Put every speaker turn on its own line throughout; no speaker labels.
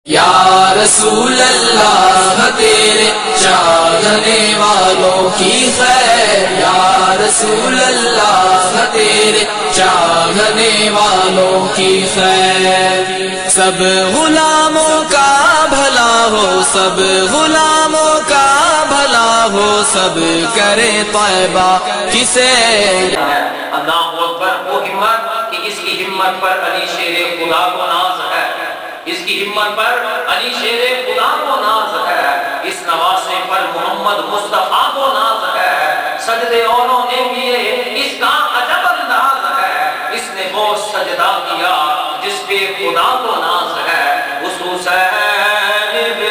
یا رسول اللہ تیرے چاہنے والوں کی خیر، یا رسول اللہ تیرے چاہنے والوں کی خیر، سب غلاموں کا بھلا ہو، سب غلاموں کا بھلا ہو، سب کرے طیبہ کی سیر۔
اللہ اکبر، وہ ہمت کہ اس کی ہمت پر علی شیر خدا کو ناز ہے، اس کی ہمت پر علی شیر خدا کو ناز ہے، اس نواسے پر محمد مصطفیٰ کو ناز ہے، سجدے اوروں نے کیے اس کا عجب انداز ہے، اس نے وہ سجدہ کیا جس پہ خدا کو ناز ہے، اس حسین ابن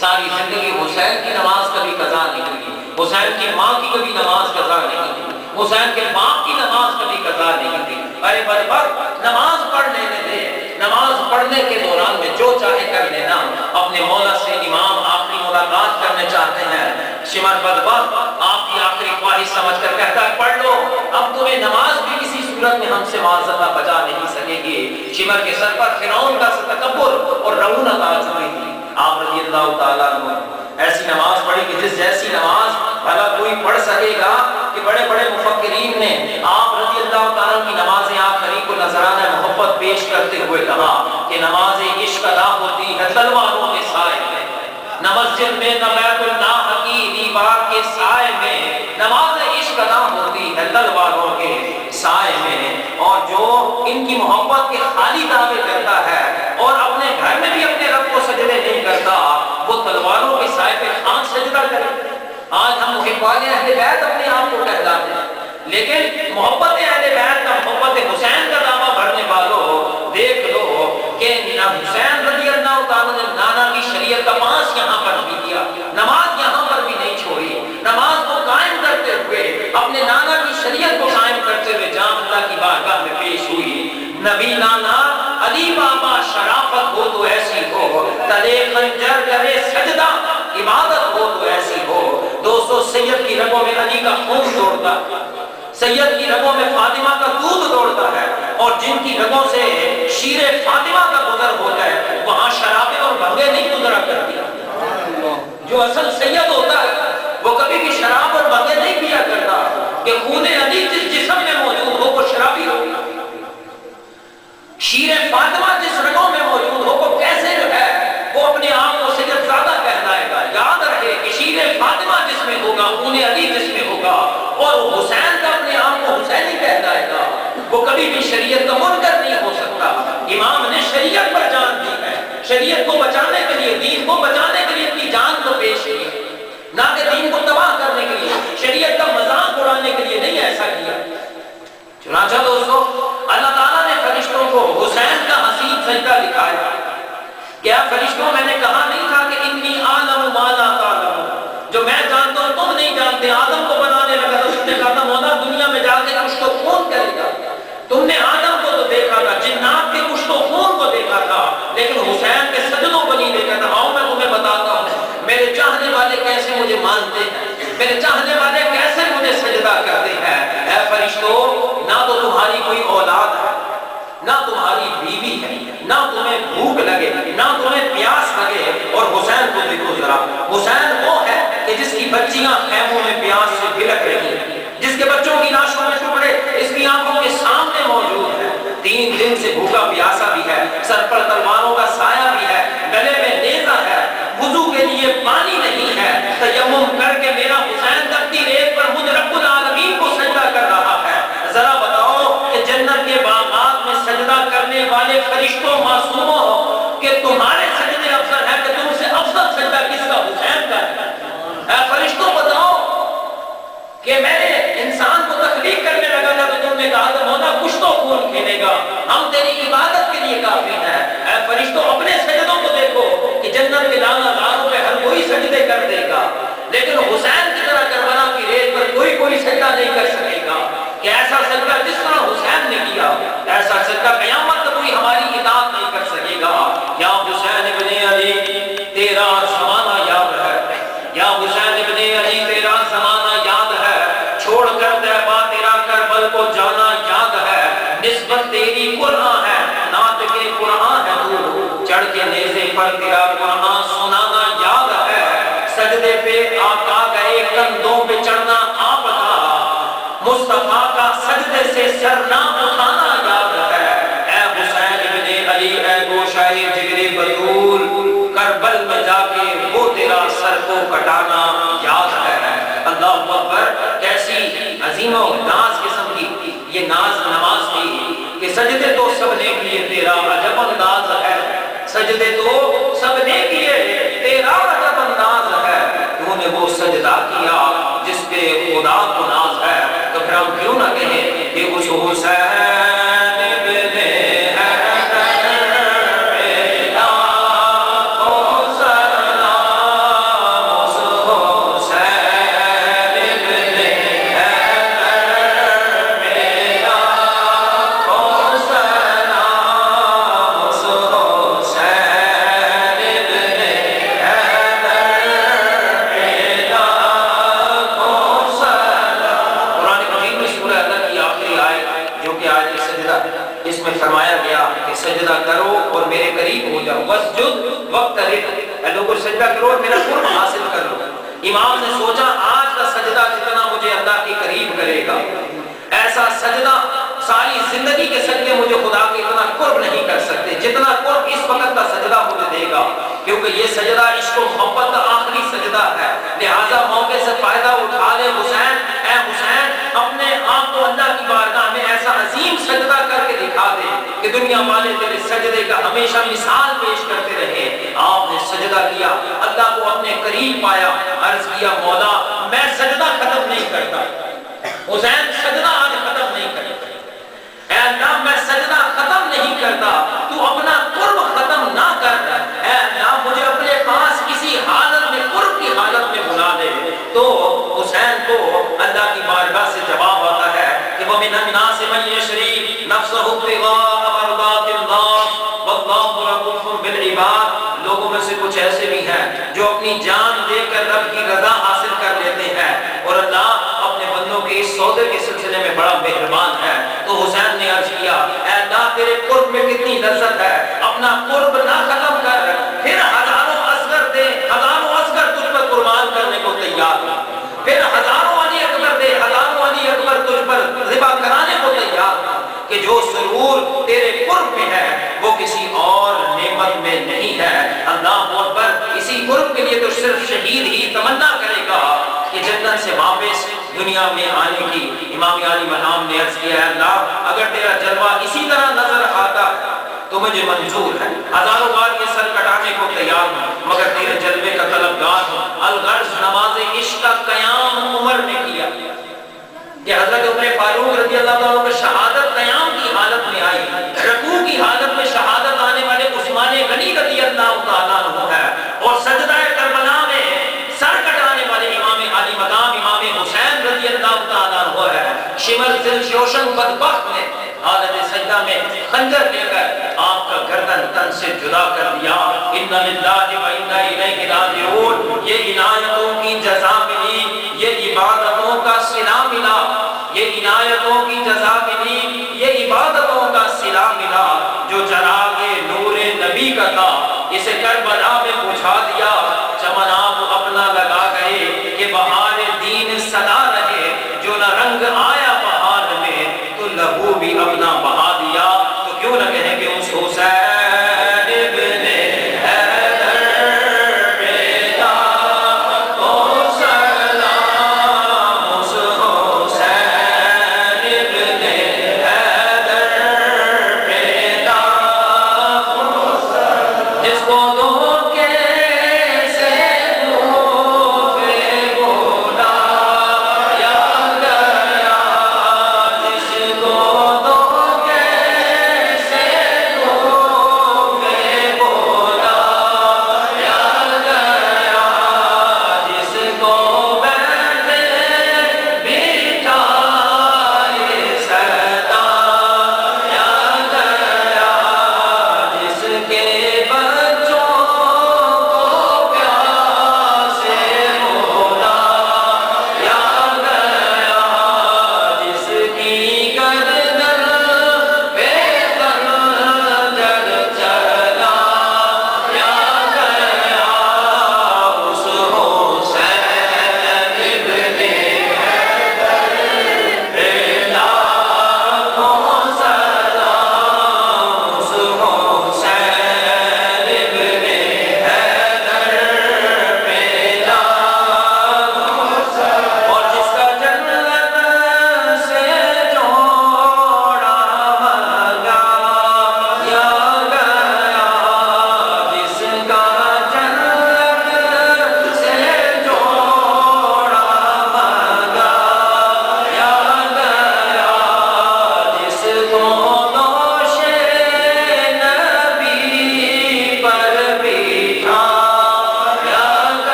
ساری زندگی حسین کی نماز کبھی قضا نہیں کی، حسین کی ماں کی کبھی نماز قضا نہیں کی، حسین کے باپ کی نماز کبھی قضا نہیں کی۔ ارے بدبخت، نماز پڑھ لینے دے، نماز پڑھنے کے دوران میں جو چاہے کر لینا، اپنے مولا سے امام آخری ملاقات کرنے چاہتے ہیں، شمر بدبخت آپ کی آخری خواہش سمجھ کر کہتا ہے پڑھ لو، اب تمہیں نماز بھی کسی صورت میں ہم سے معاذ اللہ بچا نہیں سکے گی۔ شمر کے سر پر فرعون کا تکبر اور رعونت آ چکی تھی، آپ رضی اللہ تعالیٰ عنہ ایسی نماز پڑھی کہ جس جیسی نماز بھلا کوئی پڑھ سکے گا، کہ بڑے بڑے مفکرین نے آپ رضی اللہ تعالیٰ کی نماز آخری کو نذرانہ محبت پیش کرتے ہوئے کہا کہ نماز عشق ادا ہوتی ہے تلواروں کے سائے میں، نہ مسجد میں نہ بیت اللہ کی دیوار کے سائے میں، نماز عشق ادا ہوتی ہے تلواروں کے سائے میں۔ اور جو ان کی محبت کے خالی دعوے کرتا ہے اور اپنے گھر میں بھی اپنے رب کو سجدے نہیں کرتا، وہ تلواروں کے سائے پہ خان سجدہ کرے۔ آج ہم محبان اہل بیت اپنے آپ کو کہلاتے ہیں، لیکن محبت اہل بیت کا، محبت حسین کا دعویٰ بھرنے والوں دیکھ لو کہ حسین رضی اللہ تعالیٰ نے نانا کی شریعت کا پاس یہاں پر بھی کیا، نماز یہاں پر بھی نہیں چھوڑی، نماز کو قائم کرتے ہوئے اپنے نانا کی شریعت کو قائم کرتے ہوئے جام اللہ کی بارگاہ میں پیش ہوئی۔ نبی نانا علی بابا شرافت ہو تو ایسی ہو، تلے خنجر کرے سجدہ عبادت ہو تو ایسی ہو۔ دوستو، سید کی رگوں میں علی کا خون دوڑتا ہے، سید کی رگوں میں فاطمہ کا دودھ دوڑتا ہے، اور جن کی رگوں سے شیر فاطمہ کا گزر ہو جائے وہاں شرابیں اور بھنگے نہیں گزرا کرتی۔ جو اصل سید ہوتا ہے وہ کبھی بھی شراب اور بھنگے نہیں پیا کرتا، کہ خون علی جس جسم میں موجود ہو وہ شرابی ہو، شیر فاطمہ جس رگوں میں موجود ہو وہ کیسے جو ہے وہ اپنے آپ کو سید زادہ کہلائے گا۔ یاد رکھے کہ شیر فاطمہ جس میں ہوگا، خون علی جس میں ہوگا، اور حسین کا اپنے آپ کو حسینی کہلائے گا، وہ کبھی بھی شریعت کا منکر نہیں ہو سکتا۔ امام نے شریعت پر جان دی ہے، شریعت کو بچانے کے لیے، دین کو بچانے کے لیے اپنی جان کو پیش کی، نہ کہ دین کو تباہ کرنے کے لیے، شریعت کا مذاق اڑانے کے لیے نہیں ایسا کیا۔ چنانچہ دوستو، اللہ تعالیٰ نے فرشتوں کو حسین کا حسین سجدہ دکھایا۔ کیا فرشتوں، میں نے کہا نہیں تھا کہ انی عالم ما لا تعلمون، جو میں جانتا ہوں تم نہیں جانتے۔ آدم کو بنانے لگا تو اس نے کہا تھا مولا دنیا میں جا کے کچھ تو خون کرے گا، تم نے آدم کو تو دیکھا تھا، جنات کے کچھ تو خون کو دیکھا تھا، لیکن حسین کے سجدوں کو نہیں دیکھا تھا۔ آؤ میں تمہیں بتاتا ہوں میرے چاہنے والے کیسے مجھے مانتے ہیں، میرے چاہنے والے کیسے مجھے سجدہ کرتے ہیں۔ اے فرشتوں، نہ تو تمہاری کوئی اولاد ہے، نہ تمہاری بیوی ہے، نہ تمہیں بھوک لگے، نہ تمہیں پیاس لگے، اور حسین کو دیکھو ذرا، حسین وہ ہے کہ جس کی بچیاں خیموں میں پیاس سے بھلک رہی ہیں، جس کے بچوں کی لاشوں میں ٹکڑے اس کی آنکھوں کے سامنے موجود ہیں، 3 دن سے بھوکا پیاسا بھی ہے، سر پر تلواروں کا سایہ بھی ہے، گلے میں نیزہ ہے، وضو کے لیے پانی نہیں ہے، تیمم کر کے میرا حسین تختی ریت پر مجھ رب العالمین کو سجدہ کر رہا ہے۔ ذرا بتاؤ کہ جنت کے باغات میں سجدہ کرنے والے فرشتوں معصوموں کہ تمہارے سجدے افضل ہیں، کہ تم سے افضل سجدہ کس کا؟ حسین کا ہے۔ اے فرشتوں بتاؤ کہ میں نے انسان کو تخلیق کرنے لگا تھا تو تم نے کہا تھا مولا کچھ تو خون کھیلے گا، ہم تیری عبادت کے لیے کافی ہیں۔ اے فرشتوں اپنے سجدوں کو دیکھو کہ جنت کے لانا داروں پہ ہر کوئی سجدے کر دے گا، لیکن حسین کی طرح کربلا کی ریت پر کوئی سجدہ نہیں کر سکے گا، کہ ایسا سجدہ جس طرح حسین نے کیا ایسا سجدہ قیامت تک کوئی ہماری اطاعت نہیں کر سکے گا. یا حسین ابن علی تیرا زمانہ یاد ہے, یا حسین ابن علی تیرا زمانہ یاد ہے, چھوڑ کر طیبہ تیرا کربل کو جانا یاد ہے, نسبت تیری قرآن ہے, نعت کے قرآن ہے تو, چڑھ کے نیزے پر تیرا قرآن سنانا یاد ہے, سجدے پہ آقا گئے کندھوں پہ چڑھنا آپ کا, مصطفیٰ کا سجدے سے سر نہ اٹھانا یاد ہے. اے حسین ابن علی اے گوشائے جگر بطول, کربل میں جا کے وہ تیرا سر کو کٹانا یاد ہے. اللہ اکبر, کیسی عظیم و ناز قسم کی یہ ناز نماز کی کہ سجدے تو سب نے کیے, تیرا عجب انداز ہے, سجدے تو سب نے کیے, تیرا عجب انداز ہے, تو نے وہ سجدہ کیا جس پہ خدا کو ناز ہے. تو پھر ہم کیوں نہ کہیں کہ اس حسین سجدہ کرو اور میرے قریب ہو جاؤ, واسجد واقترب, اے لوگوں سجدہ کرو اور میرا قرب حاصل کر لو. امام نے سوچا آج کا سجدہ جتنا مجھے اللہ کے قریب کرے گا, ایسا سجدہ ساری زندگی کے سجدے مجھے خدا کے اتنا قرب نہیں کر سکتے جتنا قرب اس وقت کا سجدہ مجھے دے گا, کیونکہ یہ سجدہ عشق و محبت کا آخری سجدہ ہے. لہذا موقع سے فائدہ اٹھا لے حسین, اے حسین اپنے آپ کو اللہ کی بارگاہ میں ایسا عظیم سجدہ کر کے دکھا دے کہ دنیا والے تیرے سجدے کا ہمیشہ مثال پیش کرتے رہے. آپ نے سجدہ کیا, اللہ کو اپنے قریب پایا, عرض کیا مولا میں سجدہ ختم نہیں کرتا, حسین سجدہ آج ختم نہیں کرتا, اے اللہ میں سجدہ ختم نہیں کرتا, تو اپنا قرب ختم نہ کر, اے اللہ مجھے اپنے پاس کسی حالت میں قرب کی حالت میں بلا دے. تو حسین کو اللہ کی بارگاہ سے جواب آتا ہے کہ وَمِنَ النَّاسِ مَن يَشْرِي نَفْسَهُ ابْتِغَاءَ مَرْضَاتِ اللَّهِ وَاللَّهُ رَءُوفٌ بِالْعِبَادِ. لوگوں میں سے کچھ ایسے بھی ہیں جو اپنی جان دے کر رب کی رضا حاصل کر لیتے ہیں, اور اللہ اپنے بندوں کے اس سودے کے سلسلے میں بڑا مہربان ہے. تو حسین نے عرض کیا اے اللہ تیرے قرب میں کتنی لذت ہے, اپنا قرب نہ ختم کر, پھر ہزاروں اصغر دے, ہزاروں اصغر تجھ پر قربان کرنے کو تیار ہوں, پھر ہزاروں علی اکبر دے, ہزاروں علی اکبر تجھ پر ذبح کرانے کو تیار ہوں, کہ جو سرور تیرے قرب میں ہے وہ کسی اور نعمت میں نہیں ہے. اللہ اکبر, اسی قرب کے لیے تو صرف شہید ہی تمنا کرے گا کہ جنت سے واپس دنیا میں آنے کی. امام علی مقام نے عرض کیا ہے اللہ اگر تیرا جلوہ اسی طرح نظر آتا تو مجھے منظور ہے, ہزاروں بار یہ سر کٹانے کو تیار ہوں, مگر تیرے جلوے کا طلبگار ہوں. الغرض نماز عشق کا قیام عمر نے کیا کہ حضرت عمر فاروق رضی اللہ عنہ کو شہادت قیام کی حالت میں آئی, رکوع کی حالت میں شہادت آنے والے عثمان غنی رضی اللہ تعالیٰ عنہ ہے, اور سجدہ کربلا میں سر کٹانے والے امام علی مقام امام حسین رضی اللہ تعالیٰ عنہ ہے. شمر ذل شوشن بدبخت نے حالت سجدہ میں خنجر لے کر آپ کا گردن تن سے جدا کر دیا. اِنَّ لِلَّهِ وَإِنَّا إِلَيْهِ رَاجِعُونَ. یہ عنایتوں کی جزا ملی, یہ عبادتوں کا صلہ ملا, یہ عنایتوں کی جزا ملی, یہ عبادتوں کا صلہ ملا جو چراغ نور نبی کا تھا. اسے کربلا